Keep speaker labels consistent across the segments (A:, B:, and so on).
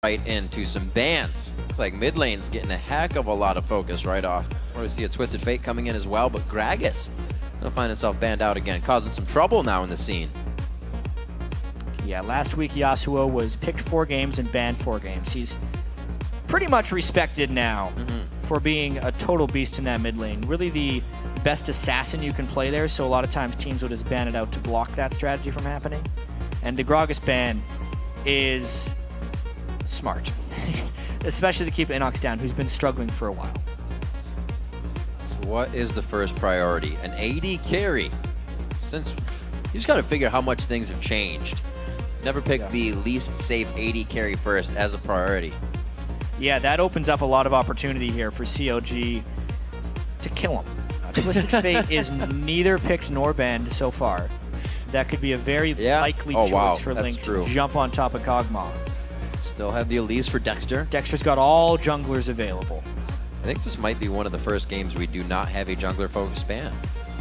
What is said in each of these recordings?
A: right into some bans. Looks like mid lane's getting a heck of a lot of focus right off. Or we see a Twisted Fate coming in as well, but Gragas gonna find himself banned out again, causing some trouble now in the scene.
B: Yeah, last week Yasuo was picked 4 games and banned 4 games. He's pretty much respected now for being a total beast in that mid lane. Really the best assassin you can play there, so a lot of times teams will just ban it out to block that strategy from happening. And the Gragas ban is smart, especially to keep Inox down, who's been struggling for a while.
A: So what is the first priority? An AD carry. Since you just got to figure how much things have changed. Never pick the least safe AD carry first as a priority.
B: Yeah, that opens up a lot of opportunity here for CLG to kill him. Twisted Fate is neither picked nor banned so far. That could be a very likely choice for Link to jump on top of Kog'Maw.
A: Still have the Elise for Dexter.
B: Dexter's got all junglers available.
A: I think this might be one of the first games we do not have a jungler-focused ban.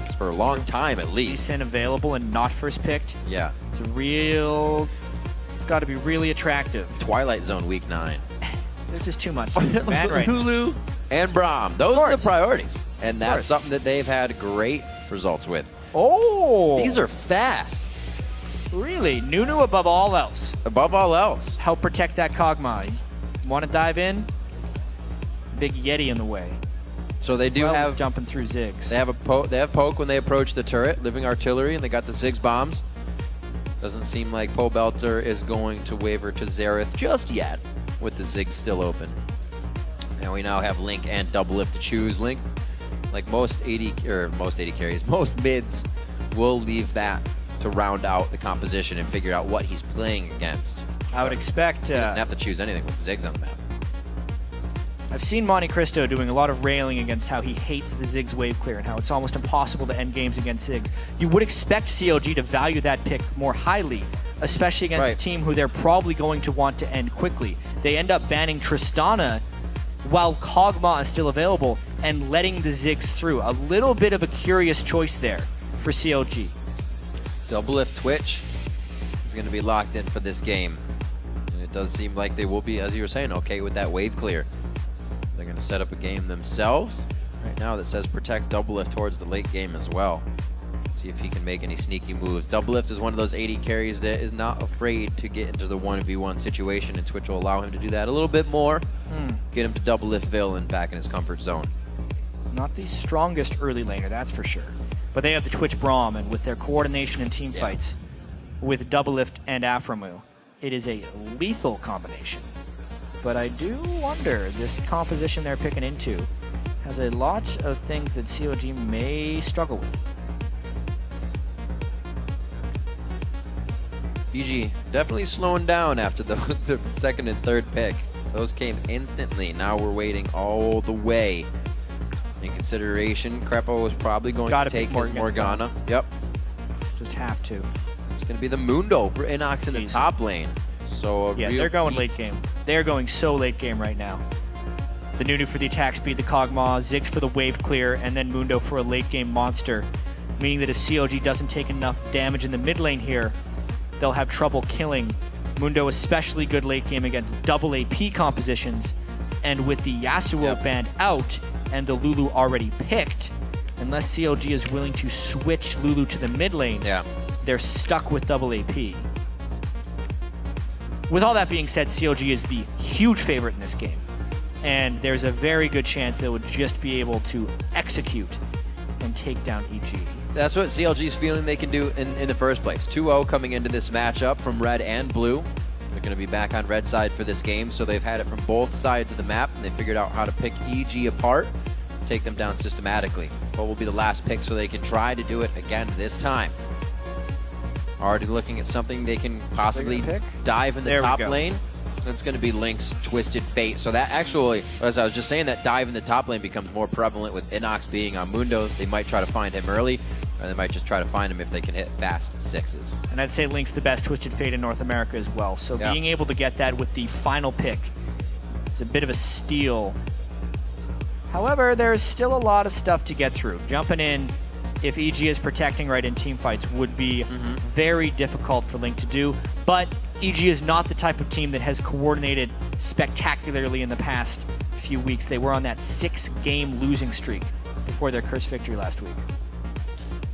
A: It's for a long time, at least.
B: Decent, available, and not first picked.
A: Yeah.
B: It's got to be really attractive.
A: Twilight Zone Week 9.
B: There's just too much. Right.
A: Lulu and Braum. Those are the priorities. And that's something that they've had great results with.
B: Oh!
A: These are fast.
B: Really? Nunu above all else.
A: Above all else.
B: Help protect that Kog'Maw. Want to dive in? Big Yeti in the way.
A: So they do have
B: jumping through Ziggs.
A: They have poke when they approach the turret, living artillery, and they got the Ziggs bombs. Doesn't seem like Pobelter is going to waver to Xerath just yet, with the Ziggs still open. And we now have Link and Doublelift to choose. Link, like most carries, most mids will leave that to round out the composition and figure out what he's playing against.
B: I would expect
A: he doesn't have to choose anything with Ziggs on the map.
B: I've seen Monte Cristo doing a lot of railing against how he hates the Ziggs wave clear and how it's almost impossible to end games against Ziggs. You would expect CLG to value that pick more highly, especially against a team who they're probably going to want to end quickly. They end up banning Tristana while Kog'Maw is still available and letting the Ziggs through. A little bit of a curious choice there for CLG.
A: Doublelift Twitch is going to be locked in for this game. And it does seem like they will be, as you were saying, okay with that wave clear. They're going to set up a game themselves right now that says protect Doublelift towards the late game as well. Let's see if he can make any sneaky moves. Doublelift is one of those AD carries that is not afraid to get into the 1v1 situation, and Twitch will allow him to do that a little bit more. Get him to Doublelift and back in his comfort zone.
B: Not the strongest early laner, that's for sure. But they have the Twitch Braum, and with their coordination in team fights with Doublelift and Aphromoo, it is a lethal combination. But I do wonder, this composition they're picking into has a lot of things that CLG may struggle with.
A: EG definitely slowing down after the second and third pick. Those came instantly. Now we're waiting all the way. In consideration, Crepo was probably going to take his Morgana. Yep.
B: Just have to.
A: It's going to be the Mundo for Inox in the top lane. So
B: yeah, they're going late game. They're going so late game right now. The Nunu for the attack speed, the Kog'Maw, Ziggs for the wave clear, and then Mundo for a late game monster. Meaning that if CLG doesn't take enough damage in the mid lane here, they'll have trouble killing. Mundo especially good late game against double AP compositions. And with the Yasuo banned out and the Lulu already picked, unless CLG is willing to switch Lulu to the mid lane, they're stuck with double AP. With all that being said, CLG is the huge favorite in this game. And there's a very good chance they would just be able to execute and take down EG.
A: That's what CLG's feeling they can do in the first place. 2-0 coming into this matchup from red and blue. They're going to be back on red side for this game, so they've had it from both sides of the map, and they figured out how to pick EG apart, take them down systematically. What will be the last pick so they can try to do it again this time? Already looking at something they can possibly dive in the top lane. That's going to be Link's Twisted Fate. So that actually, as I was just saying, that dive in the top lane becomes more prevalent with Inox being on Mundo. They might try to find him early, or they might just try to find him if they can hit fast sixes.
B: And I'd say Link's the best Twisted Fate in North America as well. So being able to get that with the final pick is a bit of a steal. However, there's still a lot of stuff to get through. Jumping in, if EG is protecting right in team fights, would be very difficult for Link to do. But EG is not the type of team that has coordinated spectacularly in the past few weeks. They were on that 6-game losing streak before their cursed victory last week.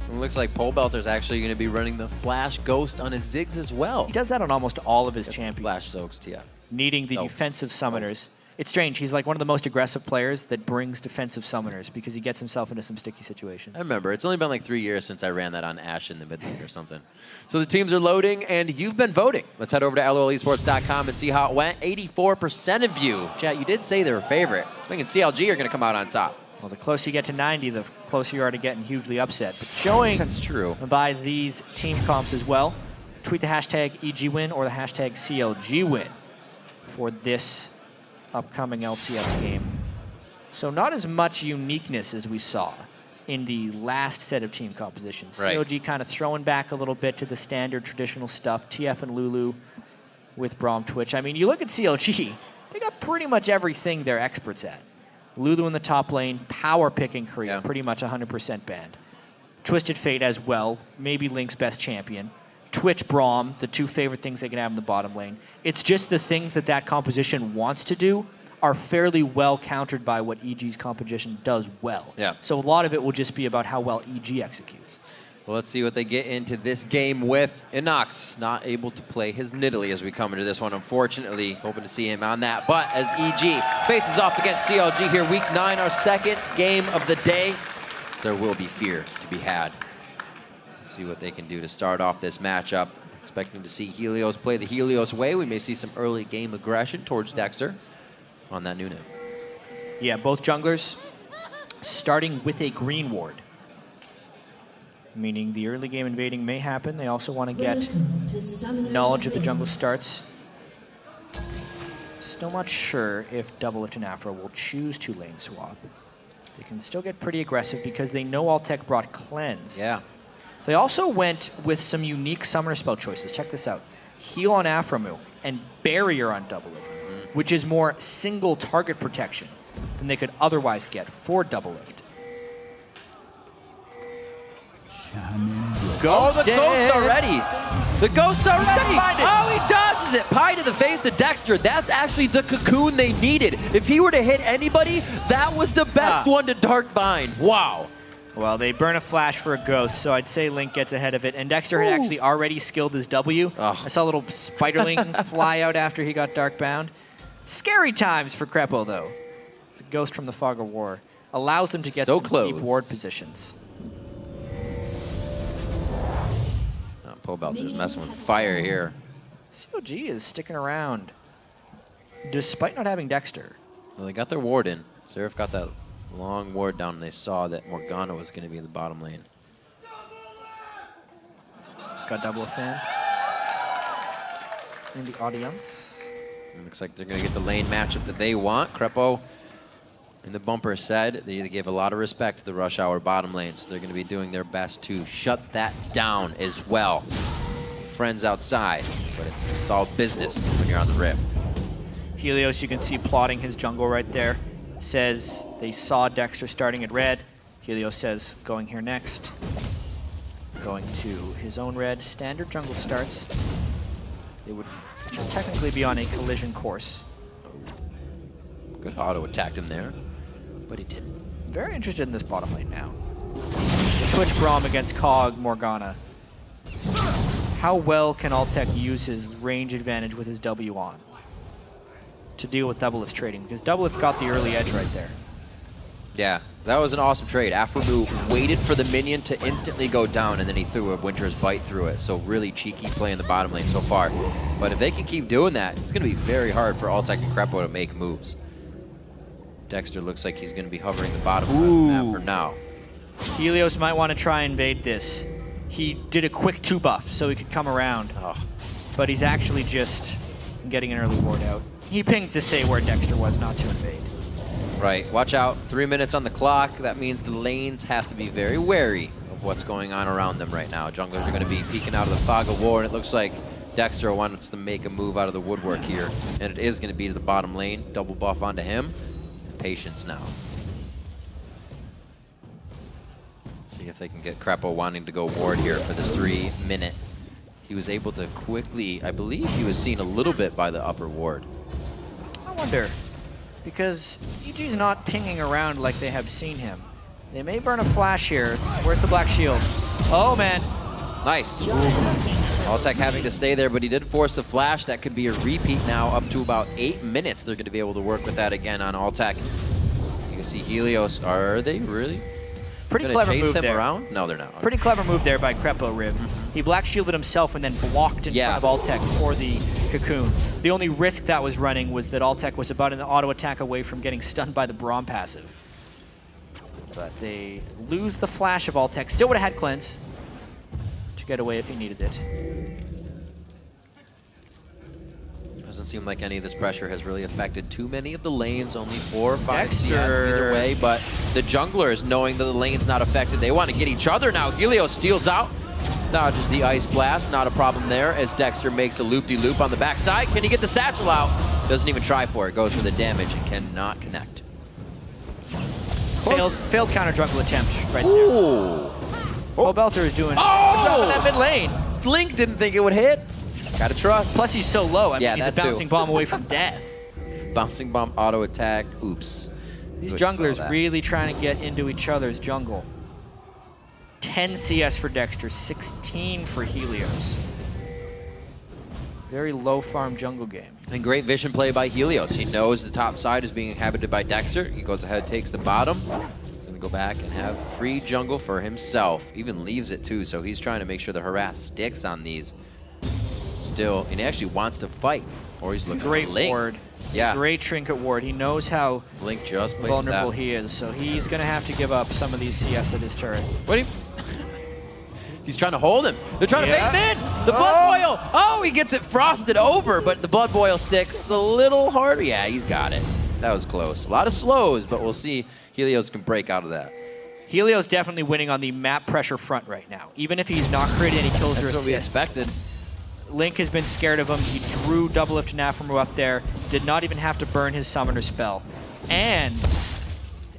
A: It looks like Pole Belter's actually going to be running the Flash Ghost on his Ziggs as well.
B: He does that on almost all of his champions.
A: Flash Soaks, yeah.
B: Needing the defensive summoners. It's strange. He's like one of the most aggressive players that brings defensive summoners because he gets himself into some sticky situations.
A: I remember. It's only been like 3 years since I ran that on Ash in the mid lane or something. So the teams are loading, and you've been voting. Let's head over to lolesports.com and see how it went. 84% of you. Chat, you did say they were favorite. I think CLG are going to come out on top.
B: Well, the closer you get to 90, the closer you are to getting hugely upset. But showing
A: That's true.
B: by these team comps as well, tweet the hashtag EGWin or the hashtag CLGWin for this upcoming LCS game. So not as much uniqueness as we saw in the last set of team compositions.
A: Right.
B: CLG kind of throwing back a little bit to the standard traditional stuff. TF and Lulu with Braum Twitch. I mean, you look at CLG, they got pretty much everything they're experts at. Lulu in the top lane, power picking Korea, pretty much 100% banned. Twisted Fate as well, maybe Link's best champion. Twitch, Braum, the two favorite things they can have in the bottom lane. It's just the things that that composition wants to do are fairly well countered by what EG's composition does well.
A: Yeah.
B: So a lot of it will just be about how well EG executes.
A: Well, let's see what they get into this game with. Inox not able to play his Nidalee as we come into this one, unfortunately. Hoping to see him on that. But as EG faces off against CLG here, week 9, our second game of the day, there will be fear to be had. See what they can do to start off this matchup. Expecting to see Helios play the Helios way. We may see some early game aggression towards Dexter on that new name.
B: Yeah, both junglers starting with a green ward. Meaning the early game invading may happen. They also want to get knowledge of the jungle starts. Still not sure if Doublelift and Afro will choose to lane swap. They can still get pretty aggressive because they know Altec brought Cleanse.
A: Yeah.
B: They also went with some unique summoner spell choices. Check this out. Heal on Aphromoo and Barrier on Doublelift, which is more single target protection than they could otherwise get for Doublelift.
A: Oh, the ghost already. The ghost already. Oh, he dodges it. Pie to the face of Dexter. That's actually the cocoon they needed. If he were to hit anybody, that was the best one to Dark Bind. Wow.
B: Well, they burn a flash for a ghost, so I'd say Link gets ahead of it. And Dexter had actually already skilled his W.
A: Oh.
B: I saw a little spiderling fly out after he got Dark Bound. Scary times for Krepo, though. The ghost from the Fog of War allows them to get
A: So
B: some
A: close.
B: deep ward positions.
A: Pole Belter's messing with fire here.
B: CLG is sticking around, despite not having Dexter.
A: Well, they got their ward in. Seraph got that long ward down, and they saw that Morgana was going to be in the bottom lane.
B: Got double a fan in the audience.
A: It looks like they're going to get the lane matchup that they want. Krepo in the bumper said they gave a lot of respect to the Rush Hour bottom lane, so they're going to be doing their best to shut that down as well. Friends outside, but it's all business when you're on the Rift.
B: Helios, you can see plotting his jungle right there. Says they saw Dexter starting at red. Helios says going here next. Going to his own red. Standard jungle starts. They would technically be on a collision course.
A: Good auto attacked him there, but he didn't.
B: Very interested in this bottom lane now. The Twitch Braum against Cog Morgana. How well can Altec use his range advantage with his W on to deal with Doublelift's trading? Because Doublelift got the early edge right there.
A: Yeah, that was an awesome trade. Aphromoo waited for the minion to instantly go down, and then he threw a Winter's Bite through it. So really cheeky play in the bottom lane so far. But if they can keep doing that, it's going to be very hard for Altec and Krepo to make moves. Dexter looks like he's going to be hovering the bottom side of the map for now.
B: Helios might want to try and invade this. He did a quick 2-buff so he could come around. But he's actually just getting an early ward out. He pinged to say where Dexter was, not to invade.
A: Right, watch out. 3 minutes on the clock. That means the lanes have to be very wary of what's going on around them right now. Junglers are going to be peeking out of the Fog of War, and it looks like Dexter wants to make a move out of the woodwork here. And it is going to be to the bottom lane. Double buff onto him. Patience now. See if they can get Krepo wanting to go ward here for this 3-minute he was able to quickly, I believe he was seen a little bit by the upper ward.
B: I wonder, because EG's not pinging around like they have seen him. They may burn a flash here. Where's the black shield? Oh, man.
A: Nice. Altec having to stay there, but he did force a flash. That could be a repeat now, up to about 8 minutes. They're going to be able to work with that again on Altec. You can see Helios. Are they really?
B: Pretty clever
A: chase
B: move
A: him
B: there.
A: around? No, they're not.
B: Pretty clever move there by Crepo Riv. He black shielded himself and then blocked in front of Altec for the cocoon. The only risk that was running was that Altec was about an auto attack away from getting stunned by the Braum passive. But they lose the flash of Altec. Still would have had cleanse to get away if he needed it.
A: Doesn't seem like any of this pressure has really affected too many of the lanes. Only 4 or 5 CS
B: Dexter.
A: either way, but the junglers, knowing that the lane's not affected, they want to get each other now. Helios steals out, dodges the ice blast, not a problem there as Dexter makes a loop-de-loop on the backside. Can he get the satchel out? Doesn't even try for it, goes for the damage and cannot connect.
B: Failed counter jungle attempt right there.
A: Ooh.
B: Oh, Belter is doing a good job in that mid lane.
A: Link didn't think it would hit. Gotta trust.
B: Plus he's so low. I mean, he's a
A: that
B: bouncing bomb away from death.
A: Bouncing bomb auto attack. Oops.
B: These
A: Good
B: junglers
A: call,
B: really trying to get into each other's jungle. 10 CS for Dexter, 16 for Helios. Very low farm jungle game.
A: And great vision play by Helios. He knows the top side is being inhabited by Dexter. He goes ahead, takes the bottom. He's gonna go back and have free jungle for himself. Even leaves it too, so he's trying to make sure the harass sticks on these. Still, and he actually wants to fight. Or he's looking
B: Great
A: for Link.
B: ward.
A: Yeah.
B: Great trinket ward. He knows how
A: Link just plays
B: vulnerable
A: that.
B: he is, so he's gonna have to give up some of these CS at his turret.
A: What do you... He's trying to hold him. They're trying to fake him in. The blood boil. Oh, he gets it frosted over, but the blood boil sticks a little harder. Yeah, he's got it. That was close. A lot of slows, but we'll see Helios can break out of that.
B: Helios definitely winning on the map pressure front right now. Even if he's not creating any kills or
A: That's what we
B: assists.
A: expected.
B: Link has been scared of him. He drew double lift Anaphema up there. Did not even have to burn his summoner spell. And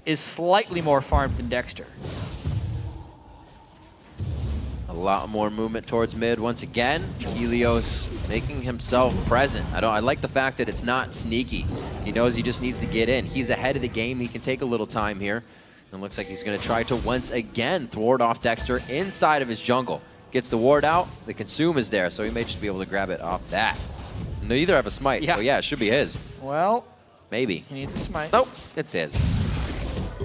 B: is slightly more farmed than Dexter.
A: A lot more movement towards mid once again. Helios making himself present. I like the fact that it's not sneaky. He knows he just needs to get in. He's ahead of the game. He can take a little time here. And looks like he's going to try to once again thwart off Dexter inside of his jungle. Gets the ward out. The consume is there, so he may just be able to grab it off that. Neither have a smite, so yeah, it should be his.
B: Well,
A: maybe.
B: He needs a smite.
A: Nope, it's his.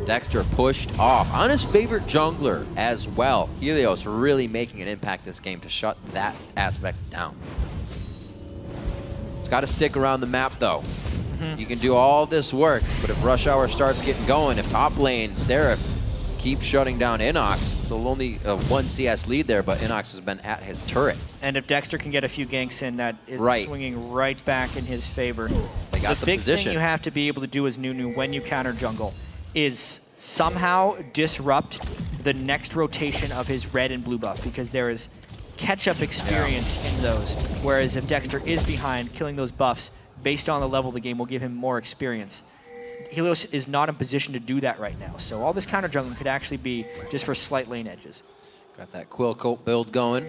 A: Dexter pushed off on his favorite jungler as well. Helios really making an impact this game to shut that aspect down. It's got to stick around the map though. You can do all this work, but if Rush Hour starts getting going, if top lane, Seraph keeps shutting down Inox, so only a 1 CS lead there, but Inox has been at his turret.
B: And if Dexter can get a few ganks in, that is swinging right back in his favor.
A: They got the
B: big
A: position.
B: thing you have to be able to do as Nunu when you counter jungle is somehow disrupt the next rotation of his red and blue buff, because there is catch-up experience in those. Whereas if Dexter is behind, killing those buffs based on the level of the game will give him more experience. Helios is not in position to do that right now, so all this counter jungling could actually be just for slight lane edges.
A: Got that Quill Coat build going.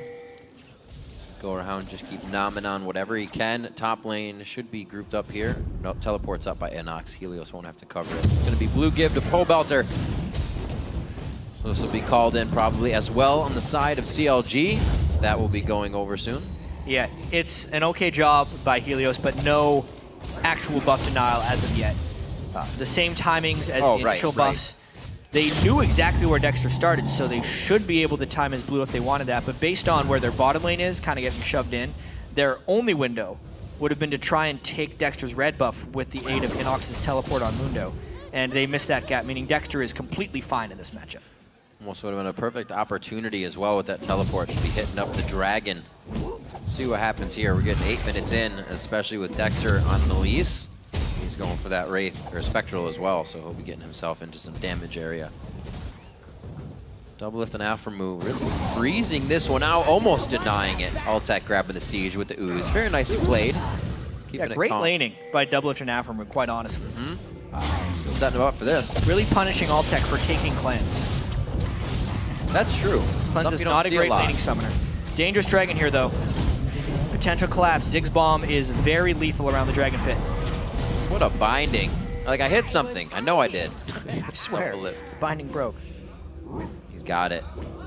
A: Go around, just keep nomming on whatever he can. Top lane should be grouped up here. Nope, teleports up by Inox. Helios won't have to cover it. It's going to be blue give to Pobelter. So this will be called in probably as well on the side of CLG. That will be going over soon.
B: Yeah, it's an okay job by Helios, but no actual buff denial as of yet. The same timings as the initial buffs. They knew exactly where Dexter started, so they should be able to time his blue if they wanted that. But based on where their bottom lane is, kind of getting shoved in, their only window would have been to try and take Dexter's red buff with the aid of Inox's teleport on Mundo. And they missed that gap, meaning Dexter is completely fine in this matchup.
A: Almost would have been a perfect opportunity as well with that teleport to be hitting up the dragon. See what happens here. We're getting 8 minutes in, especially with Dexter on the lease. He's going for that Wraith, or Spectral as well, so he'll be getting himself into some damage area. Double lift and Alpha move, really freezing this one out, almost denying it. Altec grabbing the siege with the ooze. Very nicely played.
B: Yeah, great laning by Double Lift and Alpha move, quite honestly.
A: So setting him up for this.
B: Really punishing Altec for taking Cleanse.
A: That's true.
B: Cleanse is not a great laning summoner. Dangerous Dragon here, though. potential collapse. Zig's bomb is very lethal around the Dragon Pit.
A: What a binding. Like, I hit something. I know I did.
B: I swear, the binding broke.
A: He's got it.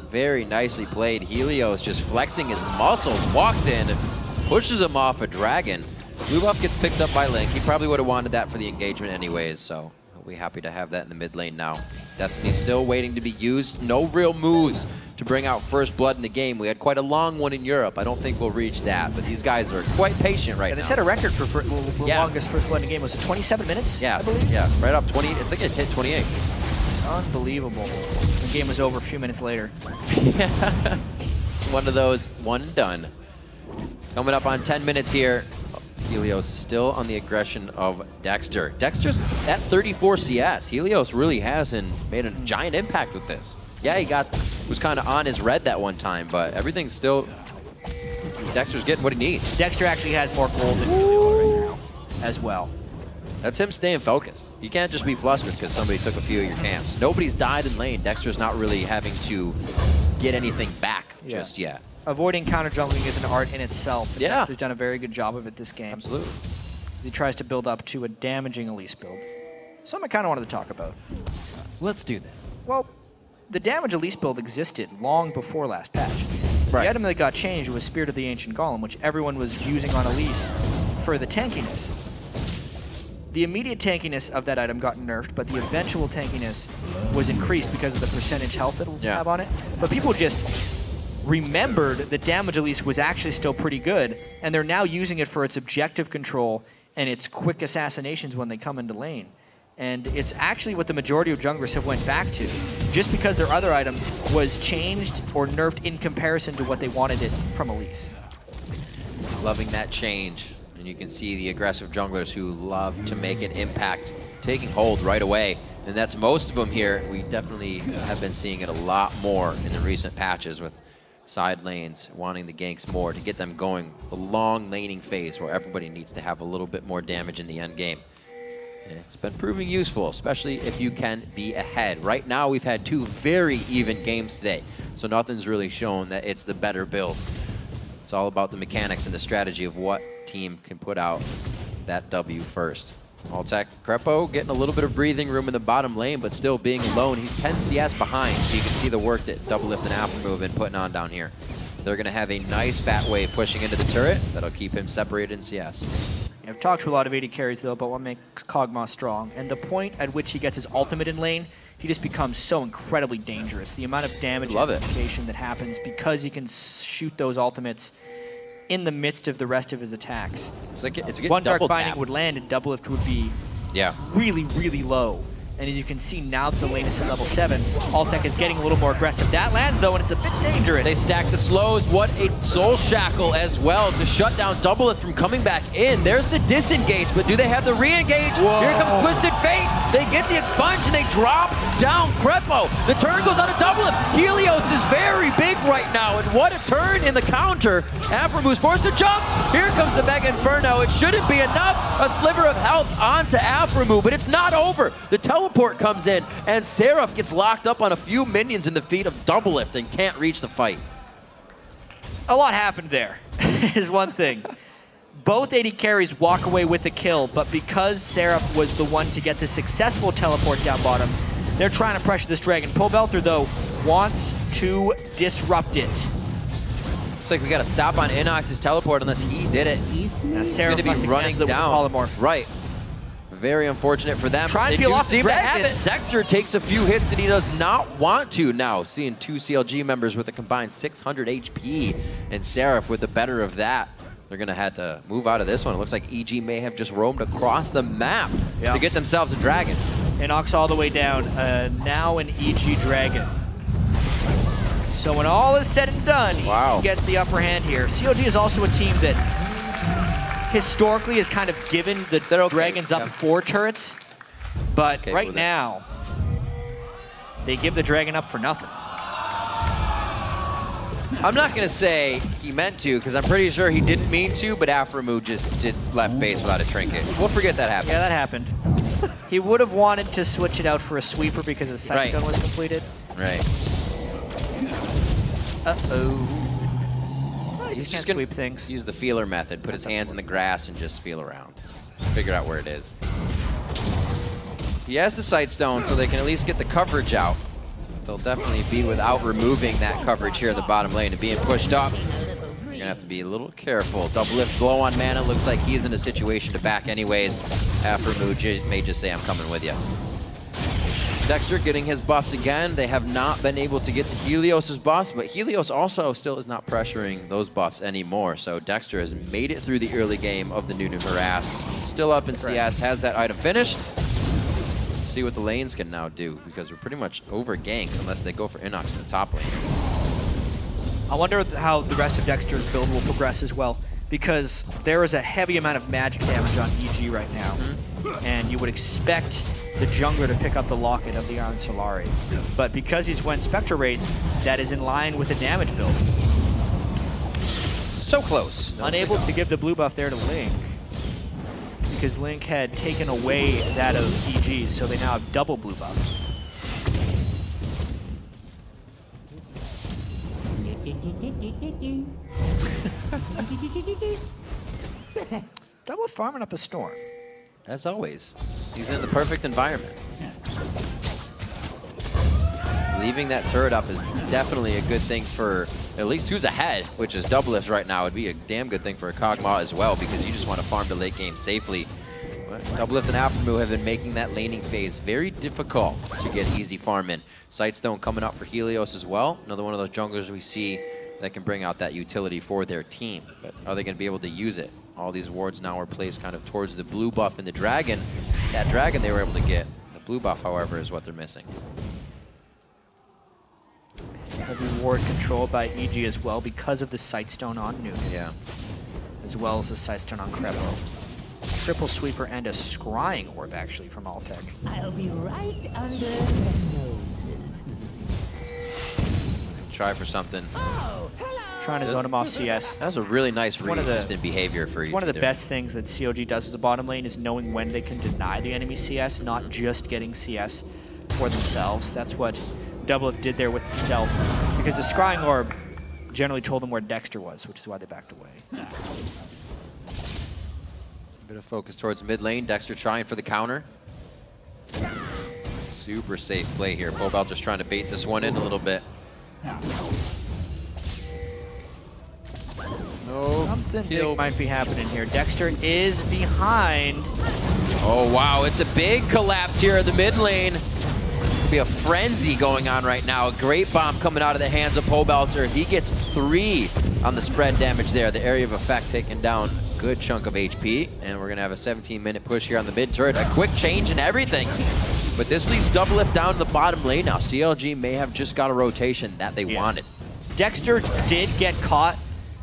A: Very nicely played. Helios just flexing his muscles, walks in, and pushes him off a dragon. Blue buff gets picked up by Link. He probably would have wanted that for the engagement anyways, so we'll be happy to have that in the mid lane now. Destiny's still waiting to be used. No real moves to bring out first blood in the game. We had quite a long one in Europe. I don't think we'll reach that, but these guys are quite patient right now.
B: They set a record for longest first blood in the game. Was it 27 minutes?
A: Yeah,
B: I believe?
A: Yeah, right up 20. I think it hit 28.
B: Unbelievable. The game was over a few minutes later.
A: Yeah, it's one of those one and done. Coming up on 10 minutes here. Helios still on the aggression of Dexter. Dexter's at 34 CS. Helios really hasn't made a giant impact with this. Yeah, he was kind of on his red that one time, but everything's still... Dexter's getting what he needs.
B: Dexter actually has more gold than Helios right now as well.
A: That's him staying focused. You can't just be flustered because somebody took a few of your camps. Nobody's died in lane. Dexter's not really having to get anything back just yet.
B: Avoiding counter jungling is an art in itself. And
A: yeah.
B: Dexter's done a very good job of it this game.
A: Absolutely.
B: He tries to build up to a damaging Elise build. Something I kind of wanted to talk about.
A: Let's do that.
B: Well, the damage Elise build existed long before last patch.
A: Right.
B: The item that got changed was Spirit of the Ancient Golem, which everyone was using on Elise for the tankiness. The immediate tankiness of that item got nerfed, but the eventual tankiness was increased because of the percentage health that it will have on it. But people just remembered that damage Elise was actually still pretty good, and they're now using it for its objective control and its quick assassinations when they come into lane. And it's actually what the majority of junglers have went back to, just because their other item was changed or nerfed in comparison to what they wanted it from Elise.
A: Loving that change. And you can see the aggressive junglers who love to make an impact taking hold right away. And that's most of them here. We definitely have been seeing it a lot more in the recent patches with side lanes wanting the ganks more to get them going. The long laning phase where everybody needs to have a little bit more damage in the end game. And it's been proving useful, especially if you can be ahead. Right now, we've had two very even games today, so nothing's really shown that it's the better build. It's all about the mechanics and the strategy of what team can put out that W first. Alltech Crepo getting a little bit of breathing room in the bottom lane, but still being alone. He's 10 CS behind, so you can see the work that Doublelift and Aftermove have been putting on down here. They're going to have a nice fat wave pushing into the turret that'll keep him separated in CS.
B: I've talked to a lot of AD carries, though, about what makes Kog'Maw strong. And the point at which he gets his ultimate in lane, he just becomes so incredibly dangerous. The amount of damage amplification that happens because he can shoot those ultimates in the midst of the rest of his attacks.
A: It's like it's
B: One Dark Binding would land and Doublelift would be really, really low. And as you can see now that the lane is at level 7, Alltech is getting a little more aggressive. That lands though, and it's a bit dangerous.
A: They stack the slows. What a soul shackle as well to shut down Doublelift from coming back in. There's the disengage, but do they have the re-engage? Here comes Twisted Fate. They get the expunge and they drop down Crepo. The turn goes on to Doublelift. Helios is very big right now, and what a turn in the counter. Aframu's forced to jump. Here comes the Mega Inferno. It shouldn't be enough. A sliver of health onto Aframu, but it's not over. The teleport comes in, and Seraph gets locked up on a few minions in the feet of Doublelift and can't reach the fight.
B: A lot happened there, is one thing. Both AD carries walk away with the kill, but because Seraph was the one to get the successful teleport down bottom, they're trying to pressure this dragon. Pobelter, though, wants to disrupt it.
A: Looks like we got to stop on Inox's teleport unless he did it.
B: Now Seraph
A: going to be running down.
B: Polymorph.
A: Right. Very unfortunate for them.
B: Trying to peel off the dragon.
A: Dexter takes a few hits that he does not want to now. Seeing two CLG members with a combined 600 HP, and Seraph with the better of that. They're going to have to move out of this one. It looks like EG may have just roamed across the map to get themselves a dragon.
B: Inox all the way down. Now an EG dragon. So when all is said and done, EG gets the upper hand here. CLG is also a team that historically has kind of given the dragons up 4 turrets, but right now they give the dragon up for nothing.
A: I'm not going to say he meant to, because I'm pretty sure he didn't mean to, but Aframu just did left base without a trinket. We'll forget that happened.
B: Yeah, that happened. He would have wanted to switch it out for a sweeper because his sight stun was completed.
A: Right.
B: Uh-oh.
A: He's He's just
B: can't
A: going
B: sweep things.
A: to use the feeler method, put his hands in the grass and just feel around. Figure out where it is. He has the sight stone, so they can at least get the coverage out. They'll definitely be without removing that coverage here in the bottom lane and being pushed up. You're going to have to be a little careful. Double lift blow on mana. Looks like he's in a situation to back anyways. After Muj may just say, I'm coming with you. Dexter getting his buffs again. They have not been able to get to Helios' buffs, but Helios also still is not pressuring those buffs anymore. So Dexter has made it through the early game of the Nunu Harass. Still up in CS, has that item finished. Let's see what the lanes can now do, because we're pretty much over ganks unless they go for Inox in the top lane.
B: I wonder how the rest of Dexter's build will progress as well, because there is a heavy amount of magic damage on EG right now, and you would expect the jungler to pick up the locket of the Iron Solari. But because he's went Spectre Wraith, that is in line with the damage build.
A: So close.
B: Unable to give the blue buff there to Link, because Link had taken away that of EG, so they now have double blue buff. Double farming up a storm.
A: As always, he's in the perfect environment. Leaving that turret up is definitely a good thing for at least who's ahead, which is Doublelift right now. It'd be a damn good thing for a Kog'Maw as well, because you just want to farm the late game safely. Doublelift and Aphromoo have been making that laning phase very difficult to get easy farm in. Sightstone coming out for Helios as well. Another one of those junglers we see that can bring out that utility for their team. But are they going to be able to use it? All these wards now are placed kind of towards the blue buff and the dragon. That dragon they were able to get. The blue buff, however, is what they're missing.
B: Heavy ward controlled by EG as well because of the Sightstone on Nunu.
A: Yeah.
B: As well as the Sightstone on Krepo. Triple sweeper and a scrying orb actually from Altec.
C: I'll be right under the noses.
A: Try for something.
C: Oh, hello.
B: Trying to zone him off CS.
A: That was a really nice instant behavior for you.
B: One of the best things that CLG does as a bottom lane is knowing when they can deny the enemy CS, not just getting CS for themselves. That's what Doublelift did there with the stealth, because the scrying orb generally told them where Dexter was, which is why they backed away.
A: A bit of focus towards mid lane. Dexter trying for the counter. Super safe play here. Pobal just trying to bait this one in a little bit. No,
B: Something big might be happening here. Dexter is behind.
A: Oh, wow. It's a big collapse here in the mid lane. Could be a frenzy going on right now. A great bomb coming out of the hands of Pobelter. He gets 3 on the spread damage there. The area of effect taken down a good chunk of HP. And we're going to have a 17-minute push here on the mid turret. A quick change in everything. But this leaves Doublelift down in the bottom lane now. CLG may have just got a rotation that they wanted.
B: Dexter did get caught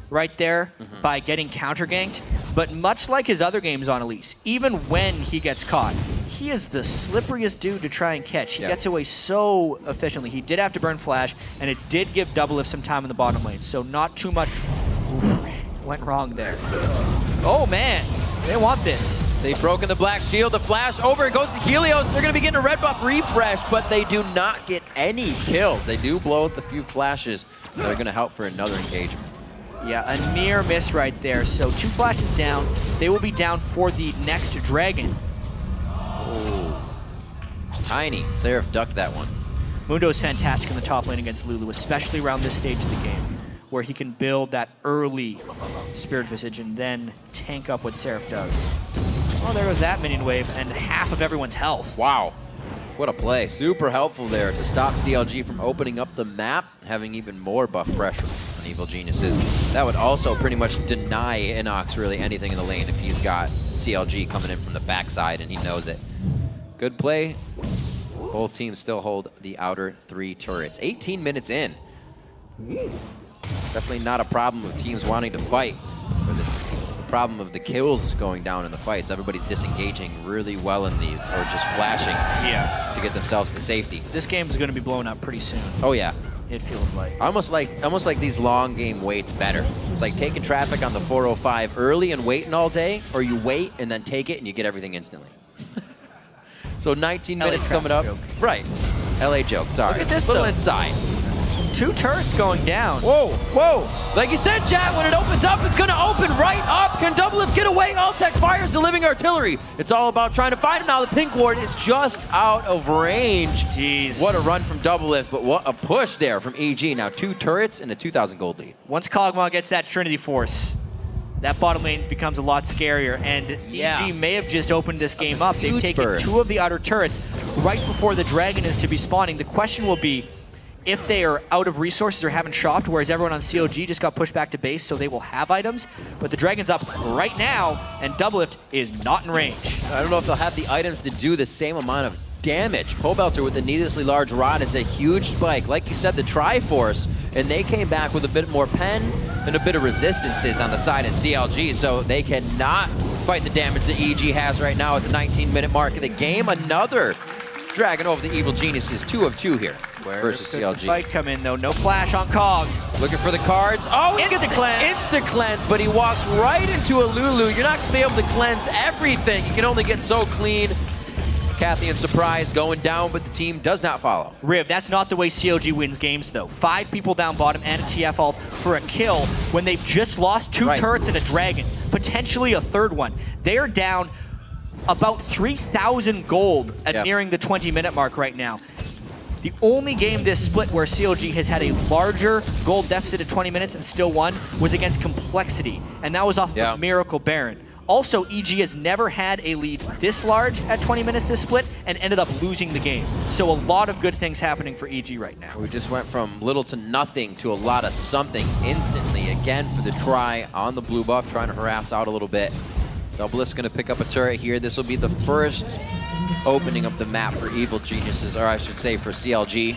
B: right there by getting counter-ganked, but much like his other games on Elise, even when he gets caught, he is the slipperiest dude to try and catch. He gets away so efficiently. He did have to burn flash, and it did give Doublelift some time in the bottom lane, so not too much went wrong there. Oh man, they want this.
A: They've broken the black shield. The flash over, it goes to Helios. They're going to be getting a red buff refresh, but they do not get any kills. They do blow up the few flashes that are going to help for another engagement.
B: Yeah, a near miss right there. So 2 flashes down. They will be down for the next dragon.
A: Oh, it's tiny. Seraph ducked that one.
B: Mundo is fantastic in the top lane against Lulu, especially around this stage of the game, where he can build that early Spirit Visage and then tank up what Seraph does. Well, there goes that minion wave and half of everyone's health.
A: Wow. What a play. Super helpful there to stop CLG from opening up the map, having even more buff pressure on Evil Geniuses. That would also pretty much deny Inox really anything in the lane if he's got CLG coming in from the backside and he knows it. Good play. Both teams still hold the outer 3 turrets. 18 minutes in. Definitely not a problem with teams wanting to fight, but it's the problem of the kills going down in the fights. Everybody's disengaging really well in these, or just flashing to get themselves to safety.
B: This game is going to be blown up pretty soon.
A: Oh yeah.
B: It feels like.
A: Almost like these long game waits better. It's like taking traffic on the 405 early and waiting all day, or you wait and then take it and you get everything instantly. So 19 minutes coming up.
B: Joke.
A: Right. LA joke, sorry.
B: Look at this,
A: little
B: though.
A: inside.
B: 2 turrets going down.
A: Whoa, whoa. Like you said, chat, when it opens up, it's going to open right up. Can Doublelift get away? Alltech fires the living artillery. It's all about trying to find him now. The pink ward is just out of range.
B: Jeez.
A: What a run from Doublelift, but what a push there from EG. Now 2 turrets and a 2,000 gold lead.
B: Once Kog'Maw gets that Trinity Force, that bottom lane becomes a lot scarier, and EG may have just opened this game up. They've taken
A: burst.
B: 2 of the outer turrets right before the dragon is to be spawning. The question will be, if they are out of resources or haven't shopped, whereas everyone on CLG just got pushed back to base, so they will have items. But the dragon's up right now, and Doublelift is not in range.
A: I don't know if they'll have the items to do the same amount of damage. Pobelter with the needlessly large rod is a huge spike. Like you said, the Triforce, and they came back with a bit more pen and a bit of resistances on the side of CLG, so they cannot fight the damage that EG has right now at the 19-minute mark of the game. Another dragon over the Evil Geniuses, 2 of 2 here versus CLG.
B: The fight come in though, no flash on Cog.
A: Looking for the cards. Oh, he gets instant cleanse, but he walks right into a Lulu. You're not gonna be able to cleanse everything. You can only get so clean. Kathy and Surprise going down, but the team does not follow.
B: Riv, that's not the way CLG wins games though. 5 people down bottom and a TF ult for a kill when they've just lost 2 turrets and a dragon, potentially a 3rd one. They are down about 3,000 gold at nearing the 20-minute mark right now. The only game this split where CLG has had a larger gold deficit at 20 minutes and still won was against Complexity, and that was off of Miracle Baron. Also, EG has never had a lead this large at 20 minutes this split and ended up losing the game. So a lot of good things happening for EG right now.
A: We just went from little to nothing to a lot of something instantly. Again for the try on the blue buff, trying to harass out a little bit. Doublelift's going to pick up a turret here. This will be the first opening of the map for Evil Geniuses, or I should say for CLG.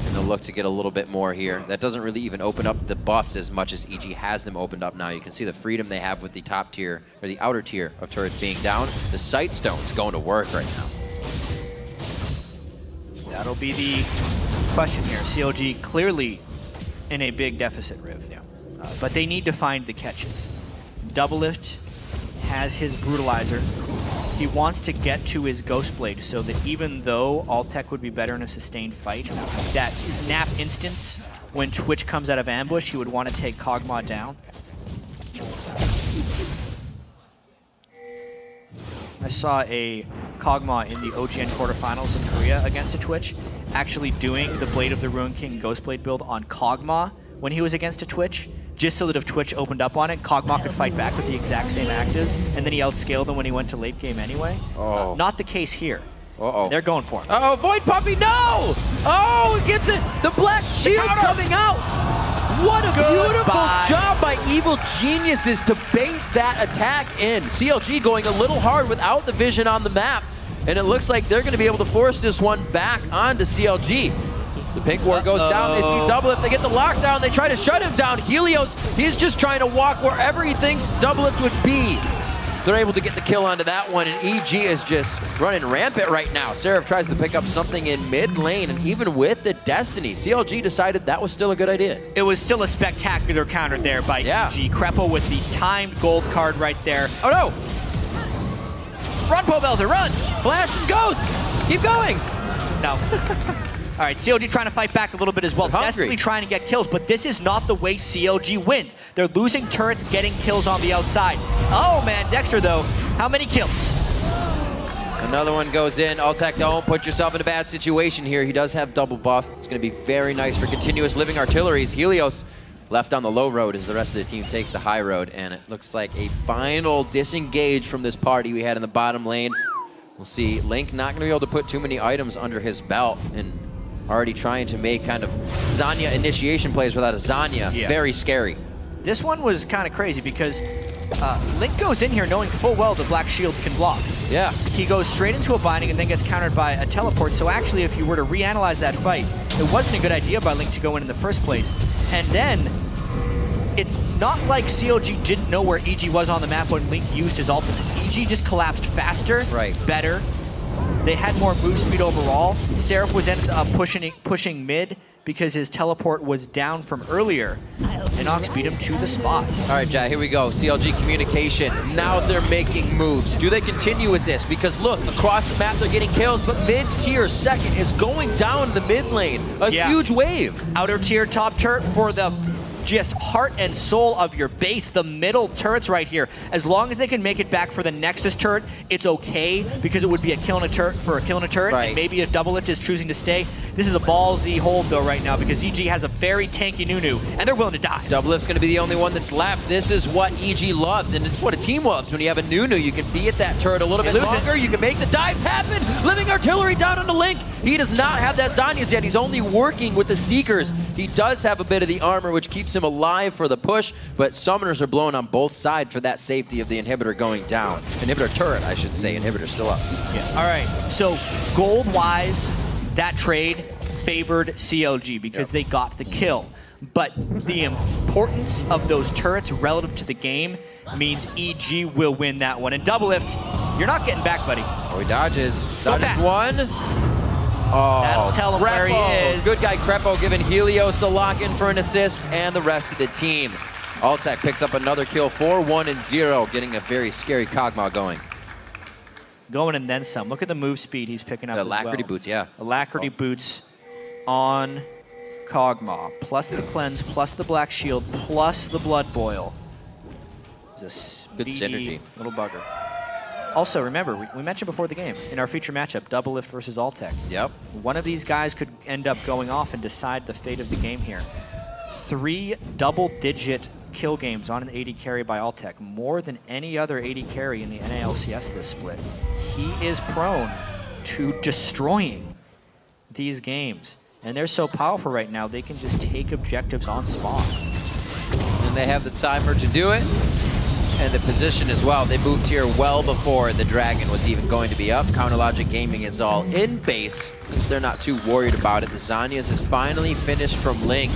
A: And they'll look to get a little bit more here. That doesn't really even open up the buffs as much as EG has them opened up now. You can see the freedom they have with the top tier, or the outer tier of turrets being down. The Sight Stone's going to work right now.
B: That'll be the question here. CLG clearly in a big deficit, Riv. But they need to find the catches. Doublelift has his Brutalizer. He wants to get to his Ghostblade so that even though Alltech would be better in a sustained fight, that snap instant when Twitch comes out of ambush, he would want to take Kog'Maw down. I saw a Kog'Maw in the OGN quarterfinals in Korea against a Twitch, actually doing the Blade of the Ruined King Ghostblade build on Kog'Maw when he was against a Twitch, just so that if Twitch opened up on it, Kog'Maw could fight back with the exact same actives, and then he outscaled them when he went to late game anyway. Not the case here. They're going for him.
A: Void Puppy, no! Oh, it gets it! The Black Shield coming out! What a beautiful job by Evil Geniuses to bait that attack in. CLG going a little hard without the vision on the map, and it looks like they're going to be able to force this one back onto CLG. The pink ward goes down, they see Doublelift, they get the lockdown, they try to shut him down. Helios, he's just trying to walk wherever he thinks Doublelift would be. They're able to get the kill onto that one, and EG is just running rampant right now. Seraph tries to pick up something in mid lane, and even with the Destiny, CLG decided that was still a good idea.
B: It was still a spectacular counter there by EG. Krepo with the timed gold card right there.
A: Oh no!
B: Run, Pobelter, run!
A: Flash and Ghost! Keep going!
B: No. All right, CLG trying to fight back a little bit as well. Desperately trying to get kills, but this is not the way CLG wins. They're losing turrets, getting kills on the outside. Oh man, Dexter though, how many kills?
A: Another one goes in. Alltech, don't put yourself in a bad situation here. He does have double buff. It's going to be very nice for continuous living artilleries. Helios left on the low road as the rest of the team takes the high road, and it looks like a final disengage from this party we had in the bottom lane. We'll see Link not going to be able to put too many items under his belt, and already trying to make kind of Zanya initiation plays without a Zanya. Very scary.
B: This one was kind of crazy because Link goes in here knowing full well the Black Shield can block. He goes straight into a binding and then gets countered by a teleport. So actually, if you were to reanalyze that fight, it wasn't a good idea by Link to go in the first place. And then it's not like CLG didn't know where EG was on the map when Link used his ultimate. EG just collapsed faster, better. They had more move speed overall. Seraph was ended up pushing mid, because his teleport was down from earlier. And Ox beat him to the spot.
A: All right, Jack, here we go. CLG communication. Now they're making moves. Do they continue with this? Because look, across the map they're getting kills, but mid-tier second is going down the mid lane. A huge wave.
B: Outer tier top turret for the just heart and soul of your base. The middle turrets right here. As long as they can make it back for the Nexus turret, it's okay, because it would be a kill in a turret for a kill in a turret, and maybe if Double Lift is choosing to stay. This is a ballsy hold though right now, because EG has a very tanky Nunu, and they're willing to die.
A: Double Lift's going to be the only one that's left. This is what EG loves, and it's what a team loves. When you have a Nunu, you can be at that turret a little bit longer. You can make the dives happen. Living Artillery down on the Link. He does not have that Zhonya's yet. He's only working with the Seekers. He does have a bit of the armor, which keeps him alive for the push, but Summoners are blowing on both sides for that safety of the Inhibitor going down. Inhibitor turret, I should say. Inhibitor still up.
B: Yeah. All right, so gold-wise, that trade favored CLG because they got the kill. But the importance of those turrets relative to the game means EG will win that one. And Double Lift, you're not getting back, buddy.
A: Oh, he dodges. Dodges one. Oh,
B: that'll tell him where he is.
A: Good guy Crepo giving Helios the lock-in for an assist, and the rest of the team. Altec picks up another kill, 4-1-0, getting a very scary Kog'Maw going.
B: Going and then some. Look at the move speed he's picking up.
A: The Alacrity boots, yeah.
B: Alacrity boots on Kog'Maw, plus the cleanse, plus the black shield, plus the blood boil. It's a
A: good synergy.
B: Little bugger. Also, remember, we mentioned before the game, in our feature matchup, Double Lift versus Altec.
A: Yep.
B: One of these guys could end up going off and decide the fate of the game here. 3 double-digit kill games on an AD carry by Altec, more than any other AD carry in the NALCS this split. He is prone to destroying these games. And they're so powerful right now, they can just take objectives on spawn.
A: And they have the timer to do it. And the position as well. They moved here well before the Dragon was even going to be up. Counterlogic Gaming is all in base, since they're not too worried about it. The Zhonya's is finally finished from Link.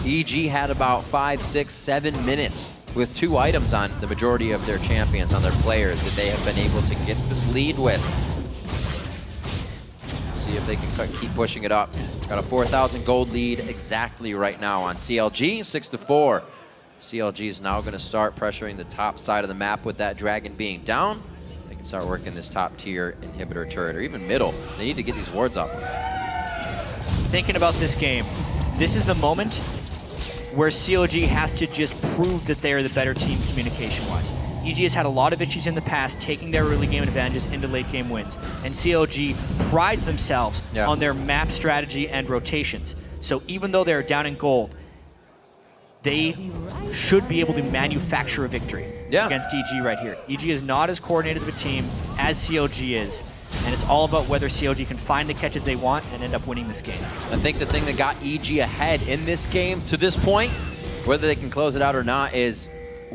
A: EG had about 5, 6, 7 minutes with 2 items on the majority of their champions, on their players, that they have been able to get this lead with. See if they can keep pushing it up. Got a 4,000 gold lead exactly right now on CLG, 6-4. CLG is now going to start pressuring the top side of the map with that Dragon being down. They can start working this top tier Inhibitor turret, or even middle. They need to get these wards up.
B: Thinking about this game, this is the moment where CLG has to just prove that they are the better team communication-wise. EG has had a lot of issues in the past taking their early game advantages into late game wins, and CLG prides themselves on their map strategy and rotations. So even though they're down in gold, they should be able to manufacture a victory against EG right here. EG is not as coordinated of a team as CLG is, and it's all about whether CLG can find the catches they want and end up winning this game.
A: I think the thing that got EG ahead in this game to this point, whether they can close it out or not, is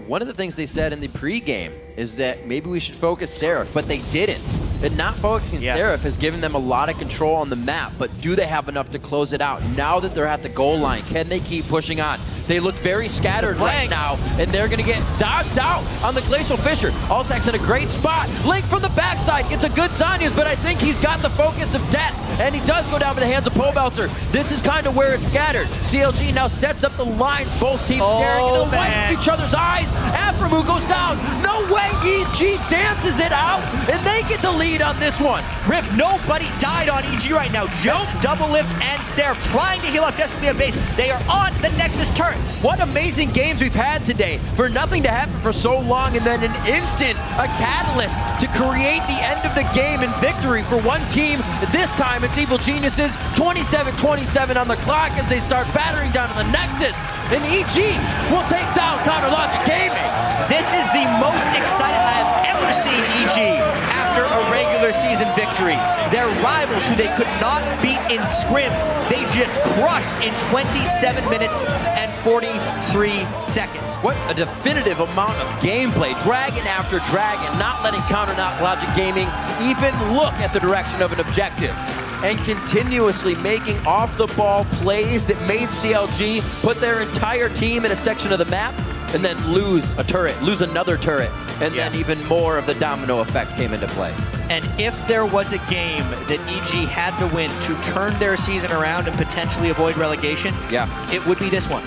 A: one of the things they said in the pre-game is that maybe we should focus Seraph, but they didn't. And not focusing Seraph has given them a lot of control on the map, but do they have enough to close it out? Now that they're at the goal line, can they keep pushing on? They look very scattered right now, and they're going to get dodged out on the Glacial Fissure. Altec's in a great spot. Link from the backside gets a good Zhonya's, but I think he's got the focus of death, and he does go down to the hands of Pobelter. This is kind of where it's scattered. CLG now sets up the lines, both teams staring into the white of each other's eyes. Aframu goes down. No way, EG dances it out, and they get the lead on this one.
B: Rip, nobody died on EG right now. Just Double Lift and Seraph trying to heal up desperately on base. They are on the Nexus turrets.
A: What amazing games we've had today. For nothing to happen for so long, and then an instant, a catalyst to create the end of the game and victory for one team. This time it's Evil Geniuses, 27-27 on the clock as they start battering down to the Nexus. And EG will take down Counterlogic Gaming.
B: This is the most excited I have ever seen EG after a regular season victory. Their rivals, who they could not beat in scrims, they just crushed in 27 minutes and 43 seconds.
A: What a definitive amount of gameplay. Dragon after dragon, not letting Counterlogic Gaming even look at the direction of an objective. And continuously making off-the-ball plays that made CLG put their entire team in a section of the map and then lose a turret, lose another turret, And then even more of the domino effect came into play.
B: And if there was a game that EG had to win to turn their season around and potentially avoid relegation, it would be this one.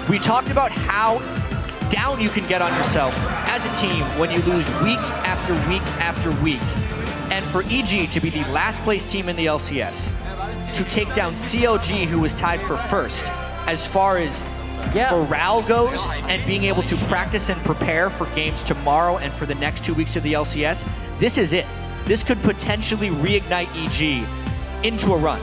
B: We talked about how down you can get on yourself as a team when you lose week after week after week. And for EG to be the last place team in the LCS, to take down CLG, who was tied for first, as far as morale goes and being able to practice and prepare for games tomorrow and for the next 2 weeks of the LCS, this is it. This could potentially reignite EG into a run.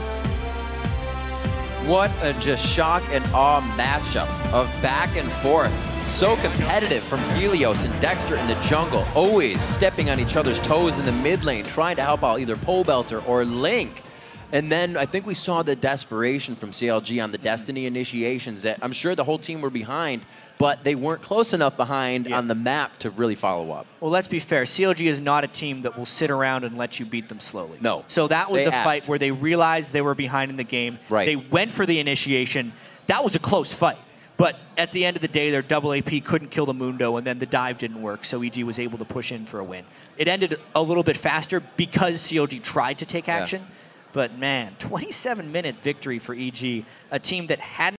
A: What a just shock and awe matchup of back and forth. So competitive from Helios and Dexter in the jungle, always stepping on each other's toes in the mid lane, trying to help out either Pobelter or Link. And then I think we saw the desperation from CLG on the Destiny initiations that I'm sure the whole team were behind, but they weren't close enough behind on the map to really follow up.
B: Well, let's be fair. CLG is not a team that will sit around and let you beat them slowly.
A: No.
B: So that was a fight where they realized they were behind in the game.
A: Right.
B: They went for the initiation. That was a close fight. But at the end of the day, their double AP couldn't kill the Mundo, and then the dive didn't work, so EG was able to push in for a win. It ended a little bit faster because CLG tried to take action. But man, 27-minute victory for EG, a team that hadn't